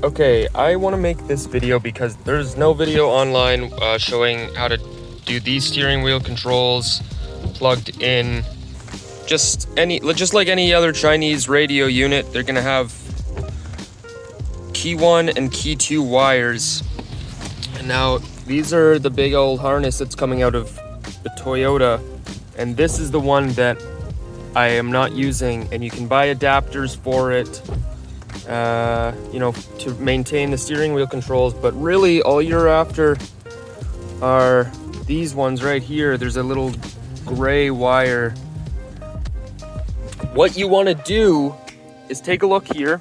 Okay, I want to make this video because there's no video online showing how to do these steering wheel controls plugged in. Just like any other Chinese radio unit, they're gonna have key 1 and key 2 wires. And now these are the big old harness that's coming out of the Toyota, and this is the one that I am not using, and you can buy adapters for it, to maintain the steering wheel controls. But really all you're after are these ones right here. There's a little gray wire. What you want to do is take a look here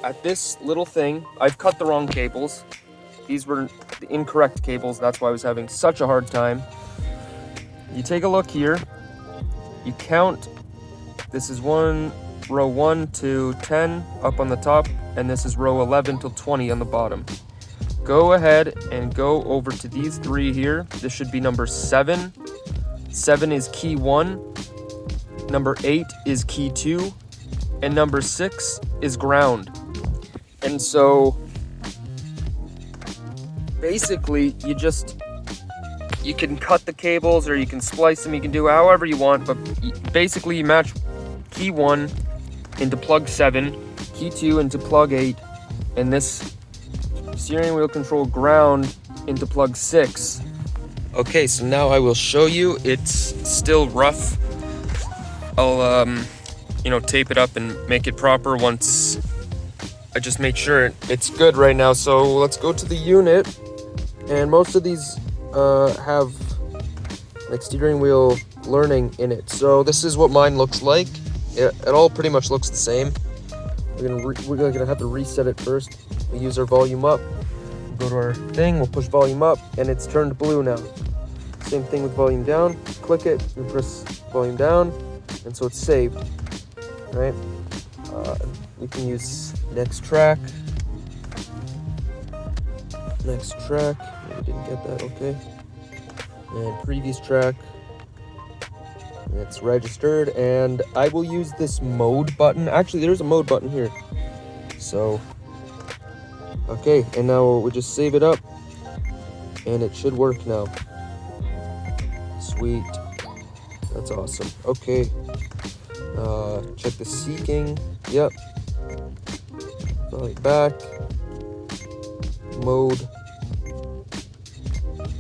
at this little thing. I've cut the wrong cables. These were the incorrect cables. That's why I was having such a hard time. You take a look here. You count. This is row 1 to 10 up on the top, and this is row 11 till 20 on the bottom. Go ahead and go over to these 3 here. This should be number 7. 7 is key 1. Number 8 is key 2. And number 6 is ground. And so basically you can cut the cables or you can splice them. You can do however you want, but basically you match key 1 into plug 7, key 2 into plug 8, and this steering wheel control ground into plug 6. Okay, so now I will show you. It's still rough. I'll tape it up and make it proper once I just make sure it's good right now. So let's go to the unit, and most of these have like steering wheel learning in it. So this is what mine looks like. It all pretty much looks the same. We're gonna have to reset it first. We use our volume up. Go to our thing. We'll push volume up, and it's turned blue now. Same thing with volume down. Click it and press volume down, and so it's saved. Right? We can use next track. Next track. We didn't get that. Okay. And previous track. It's registered, and I will use this mode button. Actually, there's a mode button here. So, okay, and now we just save it up, and it should work now. Sweet. That's awesome. Okay. Check the seeking. Yep. Right back. Mode.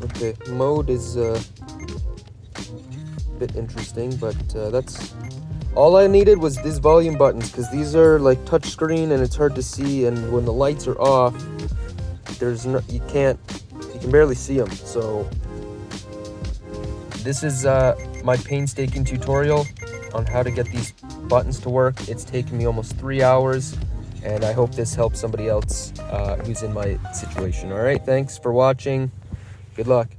Okay, mode is bit interesting, but that's all I needed was these volume buttons, because these are like touch screen and it's hard to see, and when the lights are off, you can barely see them. So this is my painstaking tutorial on how to get these buttons to work. It's taken me almost 3 hours, and I hope this helps somebody else who's in my situation. All right, thanks for watching. Good luck.